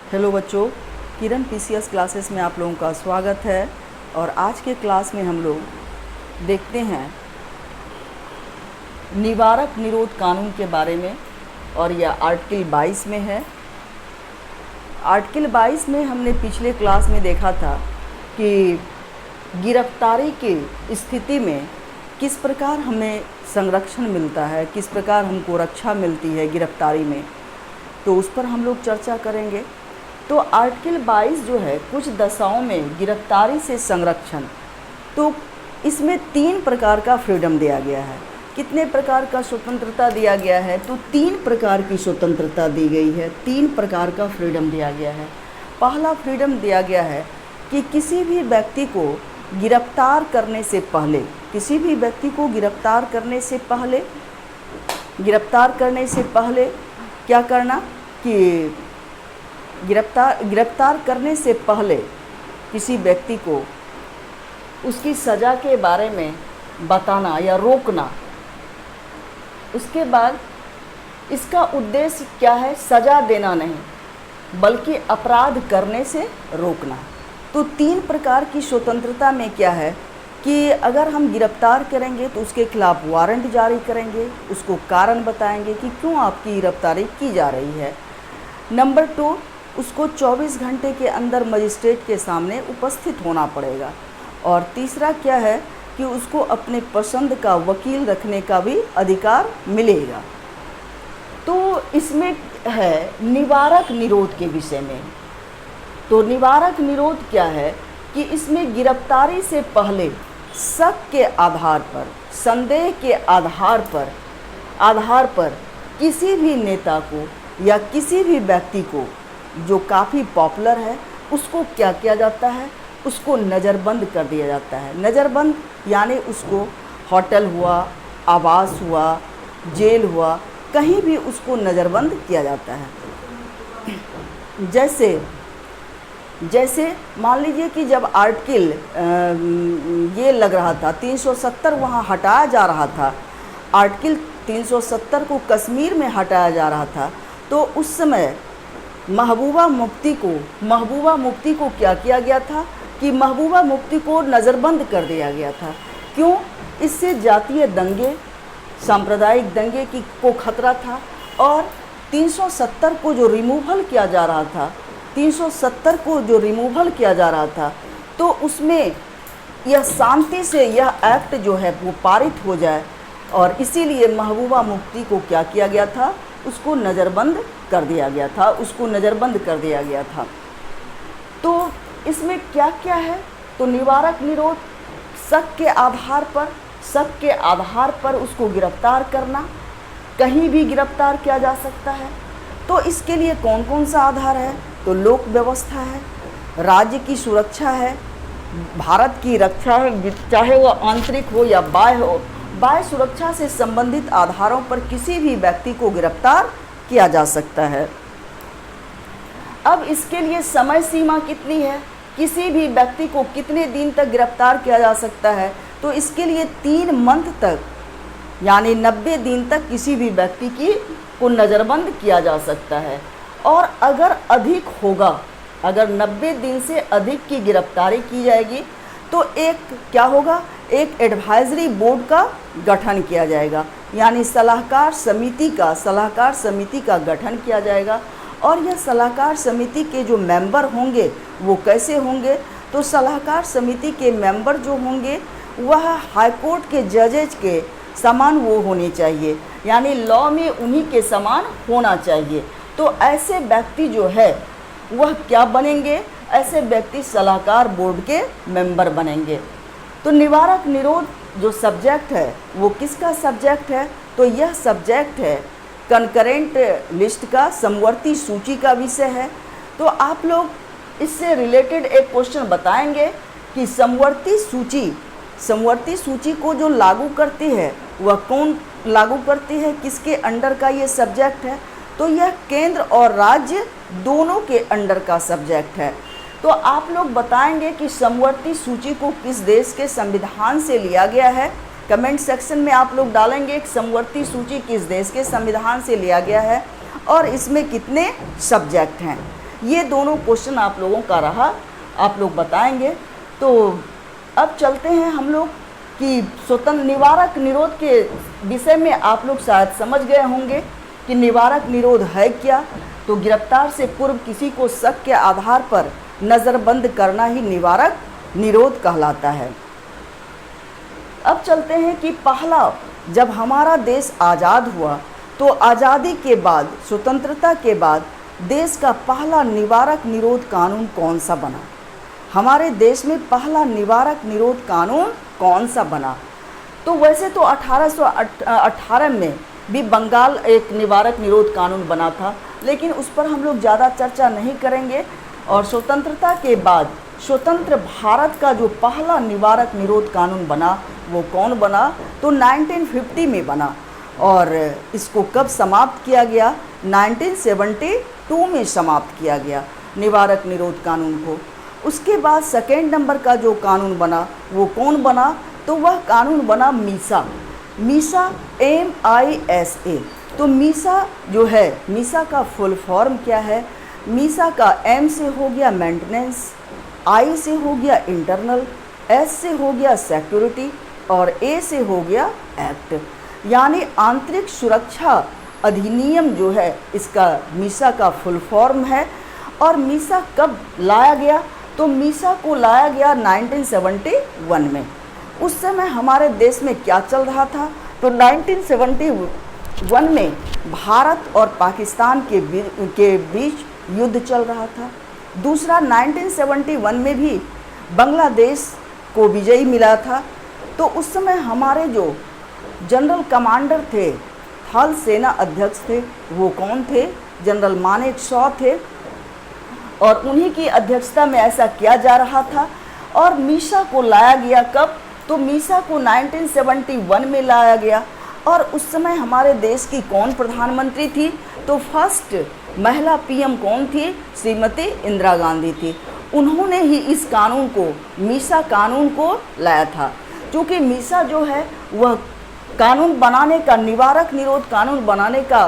Hello बच्चों, किरण PCS classes में आप लोगों का स्वागत है। और आज के क्लास में हम लोग देखते हैं निवारक निरोध कानून के बारे में, और यह आर्टिकल 22 में है। आर्टिकल 22 में हमने पिछले क्लास में देखा था कि गिरफ्तारी की स्थिति में किस प्रकार हमें संरक्षण मिलता है, किस प्रकार हमको रक्षा मिलती है गिरफ्तारी में, तो उस पर हम लोग चर्चा करेंगे। तो आर्टिकल 22 जो है कुछ दशाओं में गिरफ्तारी से संरक्षण, तो इसमें 3 प्रकार का फ्रीडम दिया गया है। कितने प्रकार का स्वतंत्रता दिया गया है? तो 3 प्रकार की स्वतंत्रता दी गई है, 3 प्रकार का फ्रीडम दिया गया है। पहला फ्रीडम दिया गया है कि किसी भी व्यक्ति को गिरफ्तार करने से पहले, किसी भी व्यक्ति को गिरफ्तार करने से पहले क्या करना कि गिरफ्तार करने से पहले किसी व्यक्ति को उसकी सज़ा के बारे में बताना या रोकना। उसके बाद इसका उद्देश्य क्या है? सज़ा देना नहीं बल्कि अपराध करने से रोकना। तो 3 प्रकार की स्वतंत्रता में क्या है कि अगर हम गिरफ्तार करेंगे तो उसके खिलाफ वारंट जारी करेंगे, उसको कारण बताएंगे कि क्यों आपकी गिरफ्तारी की जा रही है। नंबर 2, उसको 24 घंटे के अंदर मजिस्ट्रेट के सामने उपस्थित होना पड़ेगा। और तीसरा क्या है कि उसको अपने पसंद का वकील रखने का भी अधिकार मिलेगा। तो इसमें है निवारक निरोध के विषय में। तो निवारक निरोध क्या है कि इसमें गिरफ्तारी से पहले शक के आधार पर, संदेह के आधार पर किसी भी नेता को या किसी भी व्यक्ति को जो काफ़ी पॉपुलर है उसको क्या किया जाता है? उसको नज़रबंद कर दिया जाता है। नज़रबंद यानी उसको होटल हुआ, आवास हुआ, जेल हुआ, कहीं भी उसको नज़रबंद किया जाता है। जैसे मान लीजिए कि जब आर्टिकल ये लग रहा था 370 वहाँ हटाया जा रहा था, आर्टिकल 370 को कश्मीर में हटाया जा रहा था, तो उस समय महबूबा मुफ्ती को क्या किया गया था कि महबूबा मुफ्ती को नज़रबंद कर दिया गया था। क्यों? इससे जातीय दंगे, सांप्रदायिक दंगे को खतरा था। और 370 को जो रिमूवल किया जा रहा था, तो उसमें यह शांति से यह एक्ट जो है वो पारित हो जाए, और इसीलिए महबूबा मुफ्ती को क्या किया गया था? उसको नज़रबंद कर दिया गया था। तो इसमें क्या क्या है? तो निवारक निरोध, शक के आधार पर उसको गिरफ्तार करना, कहीं भी गिरफ्तार किया जा सकता है। तो इसके लिए कौन कौन सा आधार है? तो लोक व्यवस्था है, राज्य की सुरक्षा है, भारत की रक्षा है, चाहे वह आंतरिक हो या बाह्य हो। बाह्य सुरक्षा से संबंधित आधारों पर किसी भी व्यक्ति को गिरफ्तार किया जा सकता है। अब इसके लिए समय सीमा कितनी है? किसी भी व्यक्ति को कितने दिन तक गिरफ्तार किया जा सकता है? तो इसके लिए 3 मंथ तक यानी 90 दिन तक किसी भी व्यक्ति को नज़रबंद किया जा सकता है। और अगर अधिक होगा, अगर 90 दिन से अधिक की गिरफ्तारी की जाएगी तो एक एडवाइजरी बोर्ड का गठन किया जाएगा, यानी सलाहकार समिति का गठन किया जाएगा। और यह सलाहकार समिति के जो मेंबर होंगे वो कैसे होंगे? तो सलाहकार समिति के मेंबर जो होंगे वह हाईकोर्ट के जजेज के समान वो होने चाहिए, यानी लॉ में उन्हीं के समान होना चाहिए। तो ऐसे व्यक्ति जो है वह क्या बनेंगे? ऐसे व्यक्ति सलाहकार बोर्ड के मेंबर बनेंगे। तो निवारक निरोध जो सब्जेक्ट है वो किसका सब्जेक्ट है? तो यह सब्जेक्ट है कंकरेंट लिस्ट का, समवर्ती सूची का विषय है। तो आप लोग इससे रिलेटेड एक क्वेश्चन बताएंगे कि समवर्ती सूची को जो लागू करती है वह कौन लागू करती है, किसके अंडर का ये सब्जेक्ट है? तो यह केंद्र और राज्य दोनों के अंडर का सब्जेक्ट है। तो आप लोग बताएंगे कि समवर्ती सूची को किस देश के संविधान से लिया गया है। कमेंट सेक्शन में आप लोग डालेंगे कि समवर्ती सूची किस देश के संविधान से लिया गया है और इसमें कितने सब्जेक्ट हैं। ये दोनों क्वेश्चन आप लोगों का रहा, आप लोग बताएंगे। तो अब चलते हैं हम लोग कि स्वतंत्र निवारक निरोध के विषय में आप लोग शायद समझ गए होंगे कि निवारक निरोध है क्या। तो गिरफ्तार से पूर्व किसी को शक के आधार पर नज़रबंद करना ही निवारक निरोध कहलाता है। अब चलते हैं कि पहला, जब हमारा देश आज़ाद हुआ तो आज़ादी के बाद, स्वतंत्रता के बाद देश का पहला निवारक निरोध कानून कौन सा बना? हमारे देश में पहला निवारक निरोध कानून कौन सा बना? तो वैसे तो 1818 में भी बंगाल एक निवारक निरोध कानून बना था, लेकिन उस पर हम लोग ज़्यादा चर्चा नहीं करेंगे। और स्वतंत्रता के बाद स्वतंत्र भारत का जो पहला निवारक निरोध कानून बना वो कौन बना? तो 1950 में बना। और इसको कब समाप्त किया गया? 1972 में समाप्त किया गया निवारक निरोध कानून को। उसके बाद सेकेंड नंबर का जो कानून बना वो कौन बना? तो वह कानून बना मीसा। मीसा MISA। तो मीसा जो है, मीसा का फुल फॉर्म क्या है? मीसा का M से हो गया मेंटेनेंस, I से हो गया इंटरनल, S से हो गया सिक्योरिटी और A से हो गया एक्ट, यानी आंतरिक सुरक्षा अधिनियम जो है इसका मीसा का फुल फॉर्म है। और मीसा कब लाया गया? तो मीसा को लाया गया 1971 में। उस समय हमारे देश में क्या चल रहा था? तो 1971 में भारत और पाकिस्तान के बीच युद्ध चल रहा था। दूसरा, 1971 में भी बांग्लादेश को विजय मिला था। तो उस समय हमारे जो जनरल कमांडर थे, थल सेना अध्यक्ष थे, वो कौन थे? जनरल मानेकशॉ थे। और उन्हीं की अध्यक्षता में ऐसा किया जा रहा था। और मीसा को लाया गया कब? तो मीसा को 1971 में लाया गया। और उस समय हमारे देश की कौन प्रधानमंत्री थी? तो फर्स्ट महिला PM कौन थी? श्रीमती इंदिरा गांधी थी। उन्होंने ही इस कानून को, मीसा कानून को लाया था। क्योंकि मीसा जो है वह कानून बनाने का, निवारक निरोध कानून बनाने का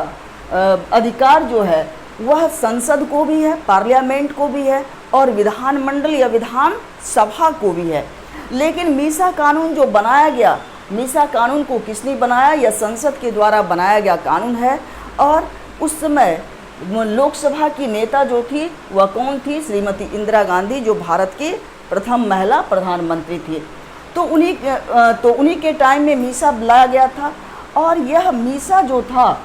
अधिकार जो है वह संसद को भी है, पार्लियामेंट को भी है और विधानमंडल या विधान सभा को भी है। लेकिन मीसा कानून जो बनाया गया, मीसा कानून को किसने बनाया? या संसद के द्वारा बनाया गया कानून है। और उस समय लोकसभा की नेता जो थी वह कौन थी? श्रीमती इंदिरा गांधी, जो भारत की प्रथम महिला प्रधानमंत्री थी। तो उन्हीं के टाइम में मीसा लाया गया था। और यह मीसा जो था,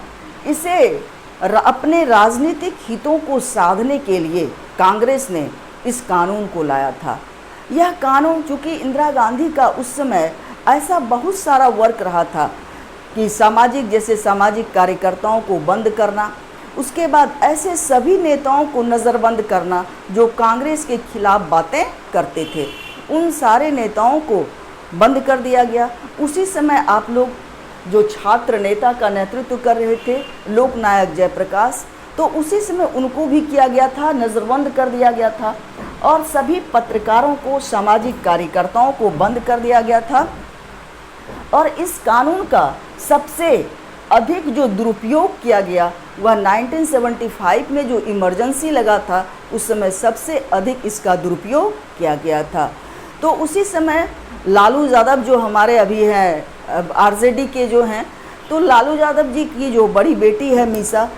इसे अपने राजनीतिक हितों को साधने के लिए कांग्रेस ने इस कानून को लाया था। यह कानून, चूँकि इंदिरा गांधी का उस समय ऐसा बहुत सारा वर्क रहा था कि सामाजिक कार्यकर्ताओं को बंद करना, उसके बाद ऐसे सभी नेताओं को नज़रबंद करना जो कांग्रेस के खिलाफ बातें करते थे, उन सारे नेताओं को बंद कर दिया गया। उसी समय आप लोग जो छात्र नेता का नेतृत्व कर रहे थे, लोकनायक जयप्रकाश, तो उसी समय उनको भी किया गया था, नज़रबंद कर दिया गया था। और सभी पत्रकारों को, सामाजिक कार्यकर्ताओं को बंद कर दिया गया था। और इस कानून का सबसे अधिक जो दुरुपयोग किया गया वह 1975 में जो इमरजेंसी लगा था, उस समय सबसे अधिक इसका दुरुपयोग किया गया था। तो उसी समय लालू यादव जो हमारे अभी हैं RJD के जो हैं, तो लालू यादव जी की जो बड़ी बेटी है मीसा,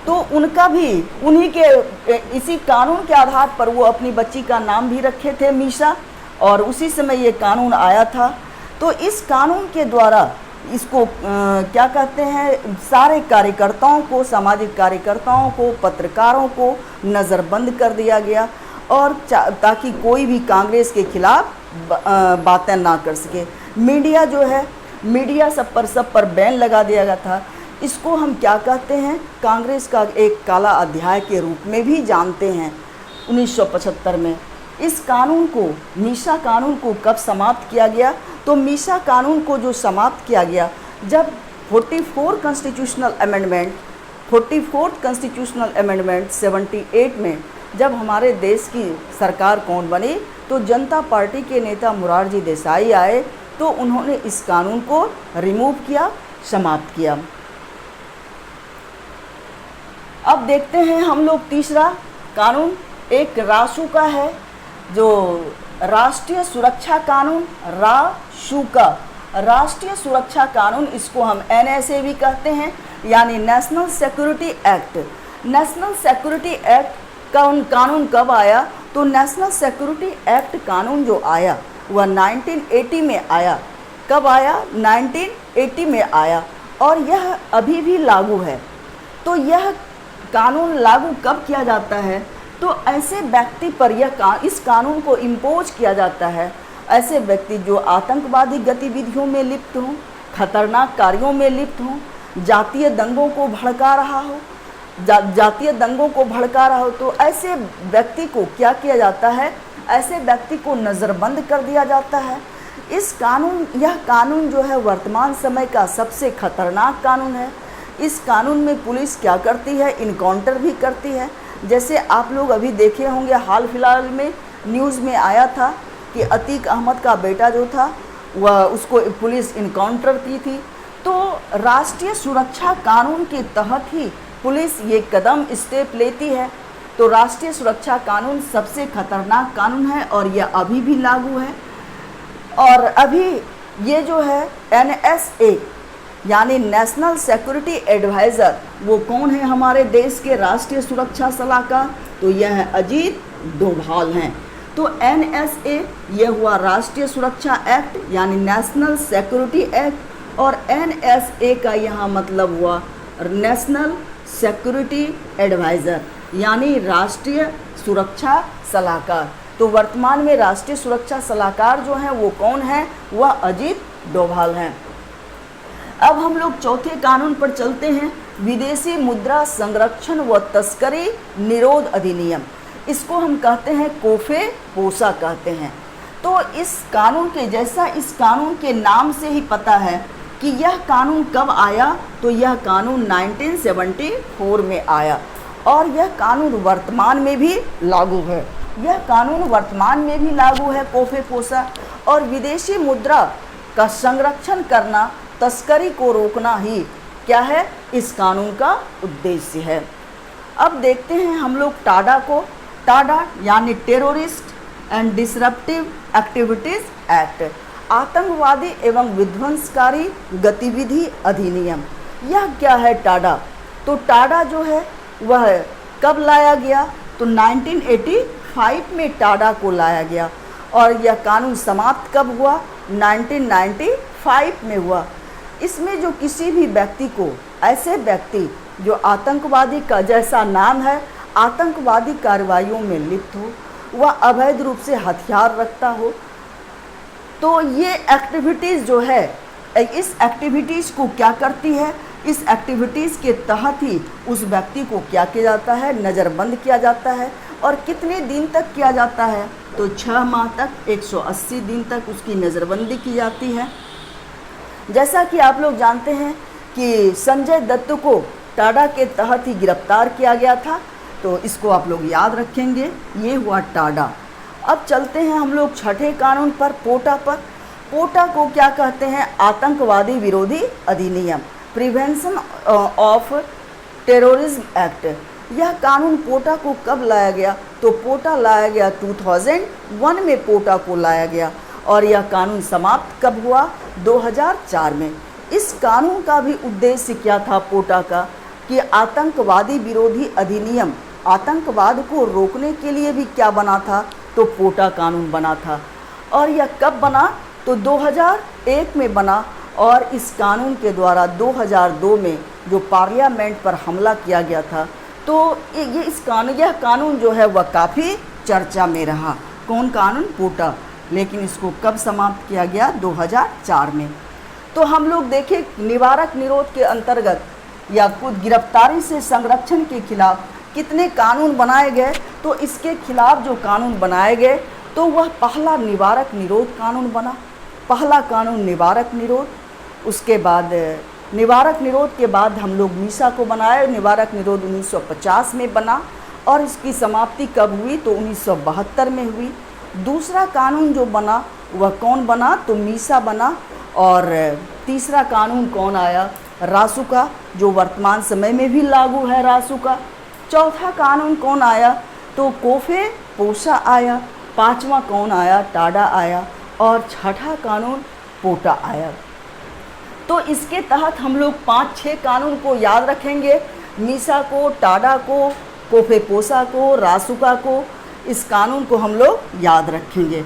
तो उनका भी उन्हीं के इसी कानून के आधार पर वो अपनी बच्ची का नाम भी रखे थे मीसा। और उसी समय ये कानून आया था। तो इस कानून के द्वारा इसको क्या कहते हैं, सारे कार्यकर्ताओं को, सामाजिक कार्यकर्ताओं को, पत्रकारों को नज़रबंद कर दिया गया। और ताकि कोई भी कांग्रेस के खिलाफ बातें ना कर सके। मीडिया जो है, मीडिया सब पर बैन लगा दिया गया था। इसको हम क्या कहते हैं, कांग्रेस का एक काला अध्याय के रूप में भी जानते हैं। 1975 में इस कानून को, मीसा कानून को कब समाप्त किया गया? तो मीसा कानून को जो समाप्त किया गया जब 44th कॉन्स्टिट्यूशनल अमेंडमेंट 78 में जब हमारे देश की सरकार कौन बनी? तो जनता पार्टी के नेता मोरारजी देसाई आए, तो उन्होंने इस कानून को रिमूव किया, समाप्त किया। अब देखते हैं हम लोग तीसरा कानून एक रासुका है, जो राष्ट्रीय सुरक्षा कानून, रासुका, राष्ट्रीय सुरक्षा कानून, इसको हम NSA भी कहते हैं, यानी national security act. National security act कानून कब आया? तो नेशनल सिक्योरिटी एक्ट कानून जो आया वह 1980 में आया। कब आया? 1980 में आया, और यह अभी भी लागू है। तो यह कानून लागू कब किया जाता है? तो ऐसे व्यक्ति पर इस कानून को इम्पोज किया जाता है, ऐसे व्यक्ति जो आतंकवादी गतिविधियों में लिप्त हों, खतरनाक कार्यों में लिप्त हों, जातीय दंगों को भड़का रहा हो, जातीय दंगों को भड़का रहा हो, तो ऐसे व्यक्ति को क्या किया जाता है? ऐसे व्यक्ति को नज़रबंद कर दिया जाता है। यह कानून जो है वर्तमान समय का सबसे खतरनाक कानून है। इस कानून में पुलिस क्या करती है? इनकाउंटर भी करती है। जैसे आप लोग अभी देखे होंगे, हाल फिलहाल में न्यूज़ में आया था कि अतीक अहमद का बेटा जो था वह उसको पुलिस इनकाउंटर की थी। तो राष्ट्रीय सुरक्षा कानून के तहत ही पुलिस ये कदम स्टेप लेती है। तो राष्ट्रीय सुरक्षा कानून सबसे खतरनाक कानून है और यह अभी भी लागू है। और अभी ये जो है NSA यानी नेशनल सिक्योरिटी एडवाइज़र, वो कौन है? हमारे देश के राष्ट्रीय सुरक्षा सलाहकार, तो यह अजीत डोभाल हैं। तो NSA ये हुआ राष्ट्रीय सुरक्षा एक्ट यानी नेशनल सिक्योरिटी एक्ट, और NSA का यहाँ मतलब हुआ नेशनल सिक्योरिटी एडवाइज़र यानी राष्ट्रीय सुरक्षा सलाहकार। तो वर्तमान में राष्ट्रीय सुरक्षा सलाहकार जो हैं वो कौन है? वह अजीत डोभाल हैं। अब हम लोग चौथे कानून पर चलते हैं, विदेशी मुद्रा संरक्षण व तस्करी निरोध अधिनियम। इसको हम कहते हैं कोफे पोसा कहते हैं। तो इस कानून के जैसा इस कानून के नाम से ही पता है कि यह कानून कब आया, तो यह कानून 1974 में आया, और यह कानून वर्तमान में भी लागू है। यह कानून वर्तमान में भी लागू है, कोफे पोसा। और विदेशी मुद्रा का संरक्षण करना, तस्करी को रोकना ही क्या है? इस कानून का उद्देश्य है। अब देखते हैं हम लोग टाडा को। टाडा यानी terrorist and disruptive activities act, आतंकवादी एवं विध्वंसकारी गतिविधि अधिनियम। यह क्या है टाडा? तो टाडा जो है वह कब लाया गया? तो 1985 में टाडा को लाया गया, और यह कानून समाप्त कब हुआ? 1995 में हुआ। इसमें जो किसी भी व्यक्ति को, ऐसे व्यक्ति जो आतंकवादी का, जैसा नाम है, आतंकवादी कार्रवाइयों में लिप्त हो, वह अवैध रूप से हथियार रखता हो, तो ये एक्टिविटीज़ जो है, इस एक्टिविटीज़ को क्या करती है? इस एक्टिविटीज़ के तहत ही उस व्यक्ति को क्या किया जाता है? नज़रबंद किया जाता है। और कितने दिन तक किया जाता है? तो 6 माह तक, 180 दिन तक उसकी नज़रबंदी की जाती है। जैसा कि आप लोग जानते हैं कि संजय दत्त को टाडा के तहत ही गिरफ्तार किया गया था, तो इसको आप लोग याद रखेंगे। ये हुआ टाडा। अब चलते हैं हम लोग छठे कानून पर, पोटा पर। पोटा को क्या कहते हैं? आतंकवादी विरोधी अधिनियम, प्रिवेंशन ऑफ टेररिज्म एक्ट। यह कानून पोटा को कब लाया गया? तो पोटा लाया गया 2001 में पोटा को लाया गया, और यह कानून समाप्त कब हुआ? 2004 में। इस कानून का भी उद्देश्य क्या था पोटा का? कि आतंकवादी विरोधी अधिनियम, आतंकवाद को रोकने के लिए भी क्या बना था? तो पोटा कानून बना था। और यह कब बना? तो 2001 में बना, और इस कानून के द्वारा 2002 में जो पार्लियामेंट पर हमला किया गया था, तो यह कानून जो है वह काफ़ी चर्चा में रहा। कौन कानून? पोटा। लेकिन इसको कब समाप्त किया गया? 2004 में। तो हम लोग देखें, निवारक निरोध के अंतर्गत या कुछ गिरफ्तारी से संरक्षण के खिलाफ कितने कानून बनाए गए। तो इसके खिलाफ जो कानून बनाए गए, तो वह पहला निवारक निरोध कानून बना। पहला कानून निवारक निरोध। उसके बाद निवारक निरोध के बाद हम लोग मीसा को बनाए। निवारक निरोध 1950 में बना, और इसकी समाप्ति कब हुई? तो 1972 में हुई। दूसरा कानून जो बना वह कौन बना? तो मीसा बना। और तीसरा कानून कौन आया? रासुका, जो वर्तमान समय में भी लागू है, रासुका। चौथा कानून कौन आया? तो कोफे पोसा आया, पांचवा कौन आया, टाडा आया, और छठा कानून पोटा आया। तो इसके तहत हम लोग 5-6 कानून को याद रखेंगे, मीसा को, टाडा को, कोफे पोसा को, रासुका को, इस कानून को हम लोग याद रखेंगे।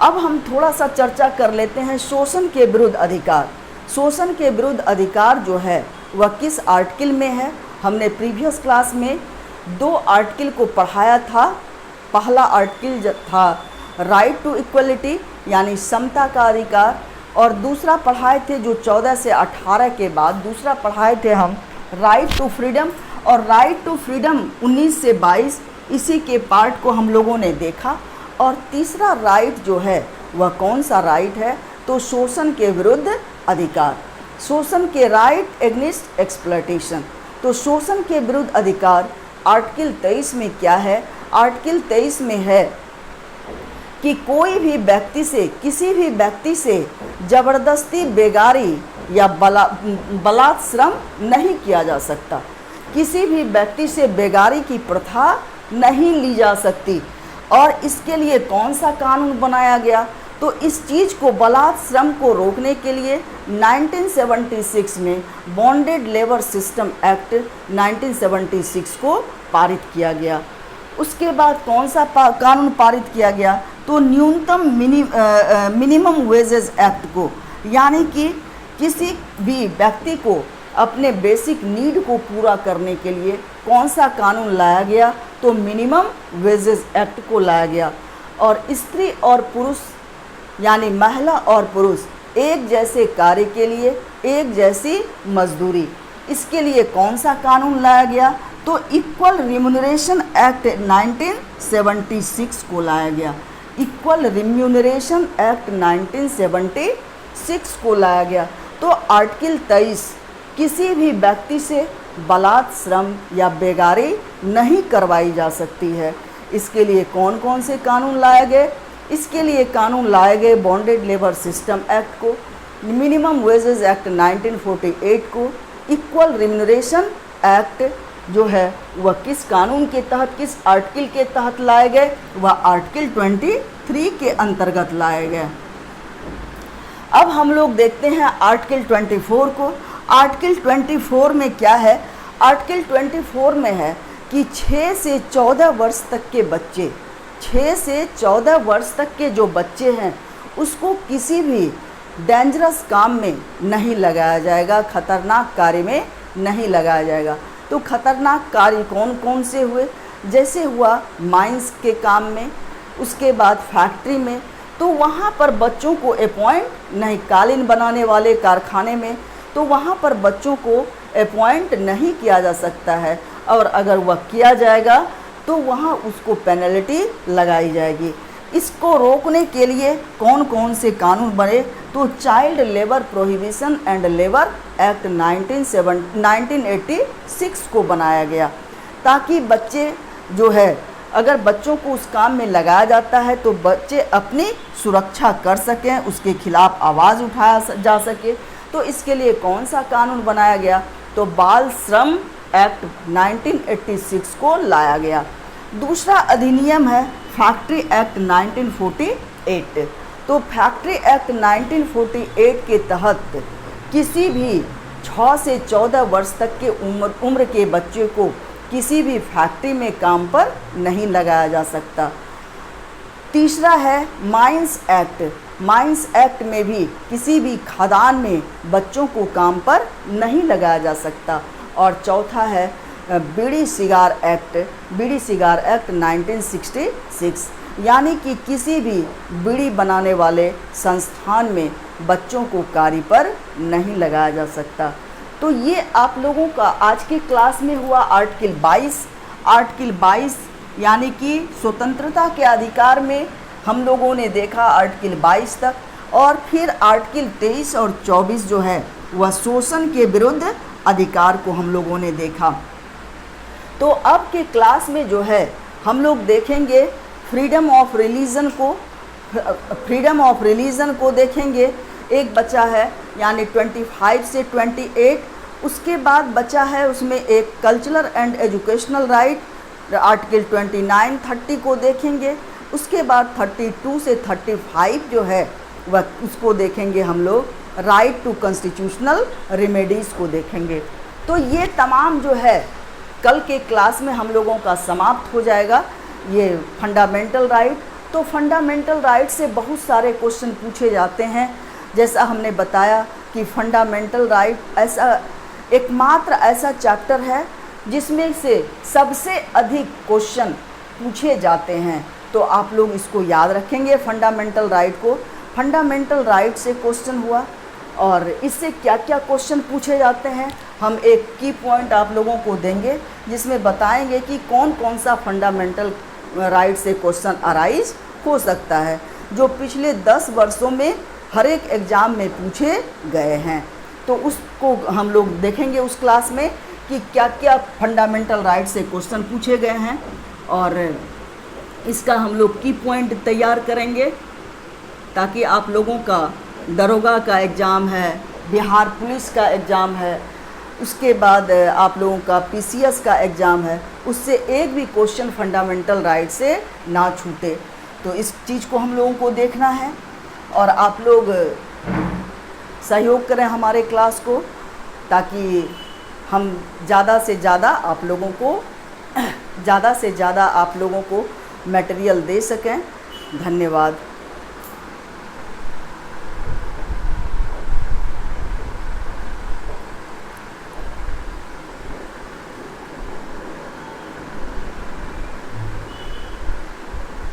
अब हम थोड़ा सा चर्चा कर लेते हैं शोषण के विरुद्ध अधिकार। शोषण के विरुद्ध अधिकार जो है वह किस आर्टिकल में है। हमने प्रीवियस क्लास में 2 आर्टिकल को पढ़ाया था। पहला आर्टिकल था राइट टू इक्वलिटी यानी समता का अधिकार, और दूसरा पढ़ाए थे जो 14 से 18 के बाद दूसरा पढ़ाए थे हम राइट टू फ्रीडम, और राइट टू फ्रीडम 19 से 22 इसी के पार्ट को हम लोगों ने देखा। और तीसरा राइट जो है वह कौन सा राइट है, तो शोषण के विरुद्ध अधिकार, शोषण के राइट एग्निस्ट एक्सप्लॉयटेशन। तो शोषण के विरुद्ध अधिकार आर्टिकल 23 में क्या है, आर्टिकल 23 में है कि कोई भी व्यक्ति से, किसी भी व्यक्ति से ज़बरदस्ती बेगारी या बलात् श्रम नहीं किया जा सकता। किसी भी व्यक्ति से बेगारी की प्रथा नहीं ली जा सकती। और इसके लिए कौन सा कानून बनाया गया, तो इस चीज़ को, बलात् श्रम को रोकने के लिए 1976 में बॉन्डेड लेबर सिस्टम एक्ट 1976 को पारित किया गया। उसके बाद कौन सा कानून पारित किया गया, तो न्यूनतम मिनिमम वेजेस एक्ट को, यानी कि किसी भी व्यक्ति को अपने बेसिक नीड को पूरा करने के लिए कौन सा कानून लाया गया, तो मिनिमम वेजेस एक्ट को लाया गया। और स्त्री और पुरुष यानी महिला और पुरुष एक जैसे कार्य के लिए एक जैसी मजदूरी, इसके लिए कौन सा कानून लाया गया, तो इक्वल रिम्यूनरेशन एक्ट 1976 को लाया गया। इक्वल रिम्यूनरेशन एक्ट 1976 को लाया गया। तो आर्टिकल 23 किसी भी व्यक्ति से बलात् श्रम या बेगारी नहीं करवाई जा सकती है। इसके लिए कौन कौन से कानून लाए गए, इसके लिए कानून लाए गए बॉन्डेड लेबर सिस्टम एक्ट को, मिनिमम वेजेस एक्ट 1948 को, इक्वल रिम्यूनरेशन एक्ट जो है वह किस कानून के तहत, किस आर्टिकल के तहत लाए गए, वह आर्टिकल 23 के अंतर्गत लाए गए। अब हम लोग देखते हैं आर्टिकल 24 को। आर्टिकल 24 में क्या है, आर्टिकल 24 में है कि 6 से 14 वर्ष तक के बच्चे, 6 से 14 वर्ष तक के जो बच्चे हैं उसको किसी भी डेंजरस काम में नहीं लगाया जाएगा, खतरनाक कार्य में नहीं लगाया जाएगा। तो खतरनाक कार्य कौन कौन से हुए, जैसे हुआ माइंस के काम में, उसके बाद फैक्ट्री में, तो वहाँ पर बच्चों को अपॉइंट नहीं, कालीन बनाने वाले कारखाने में, तो वहाँ पर बच्चों को अपॉइंट नहीं किया जा सकता है, और अगर वह किया जाएगा तो वहाँ उसको पेनल्टी लगाई जाएगी। इसको रोकने के लिए कौन कौन से कानून बने, तो child labour prohibition and labour act 1986 को बनाया गया, ताकि बच्चे जो है, अगर बच्चों को उस काम में लगाया जाता है तो बच्चे अपनी सुरक्षा कर सकें, उसके खिलाफ आवाज़ उठाया जा सके। तो इसके लिए कौन सा कानून बनाया गया, तो बाल श्रम एक्ट 1986 को लाया गया। दूसरा अधिनियम है फैक्ट्री एक्ट 1948। तो फैक्ट्री एक्ट 1948 के तहत किसी भी 6 से 14 वर्ष तक के उम्र के बच्चे को किसी भी फैक्ट्री में काम पर नहीं लगाया जा सकता। तीसरा है माइंस एक्ट। माइंस एक्ट में भी किसी भी खदान में बच्चों को काम पर नहीं लगाया जा सकता। और चौथा है बीड़ी सिगार एक्ट। बीड़ी सिगार एक्ट 1966, यानी कि किसी भी बीड़ी बनाने वाले संस्थान में बच्चों को कार्य पर नहीं लगाया जा सकता। तो ये आप लोगों का आज की क्लास में हुआ आर्टिकल 22। आर्टिकल 22 यानी कि स्वतंत्रता के अधिकार में हम लोगों ने देखा आर्टिकल 22 तक, और फिर आर्टिकल 23 और 24 जो है वह शोषण के विरुद्ध अधिकार को हम लोगों ने देखा। तो अब के क्लास में जो है हम लोग देखेंगे फ्रीडम ऑफ रिलीजन को। फ्रीडम ऑफ रिलीजन को देखेंगे। एक बचा है यानी 25 से 28। उसके बाद बचा है उसमें एक cultural and educational right, article 29, 30 को देखेंगे। उसके बाद 32 से 35 जो है वह उसको देखेंगे हम लोग, राइट टू कॉन्स्टिट्यूशनल रेमेडीज़ को देखेंगे। तो ये तमाम जो है कल के क्लास में हम लोगों का समाप्त हो जाएगा, ये फंडामेंटल राइट। तो फंडामेंटल राइट से बहुत सारे क्वेश्चन पूछे जाते हैं। जैसा हमने बताया कि फंडामेंटल राइट एकमात्र ऐसा चैप्टर है जिसमें से सबसे अधिक क्वेश्चन पूछे जाते हैं। तो आप लोग इसको याद रखेंगे फंडामेंटल राइट को। फंडामेंटल राइट से क्वेश्चन हुआ और इससे क्या क्या क्वेश्चन पूछे जाते हैं, हम एक की पॉइंट आप लोगों को देंगे जिसमें बताएंगे कि कौन कौन सा फंडामेंटल राइट से क्वेश्चन अराइज हो सकता है, जो पिछले 10 वर्षों में हर एक एग्ज़ाम में पूछे गए हैं। तो उसको हम लोग देखेंगे उस क्लास में कि क्या क्या फंडामेंटल राइट से क्वेश्चन पूछे गए हैं, और इसका हम लोग की पॉइंट तैयार करेंगे ताकि आप लोगों का दरोगा का एग्ज़ाम है, बिहार पुलिस का एग्ज़ाम है, उसके बाद आप लोगों का पीसीएस का एग्ज़ाम है, उससे एक भी क्वेश्चन फंडामेंटल राइट से ना छूटे। तो इस चीज़ को हम लोगों को देखना है और आप लोग सहयोग करें हमारे क्लास को ताकि हम ज़्यादा से ज़्यादा आप लोगों को मटेरियल दे सकें। धन्यवाद।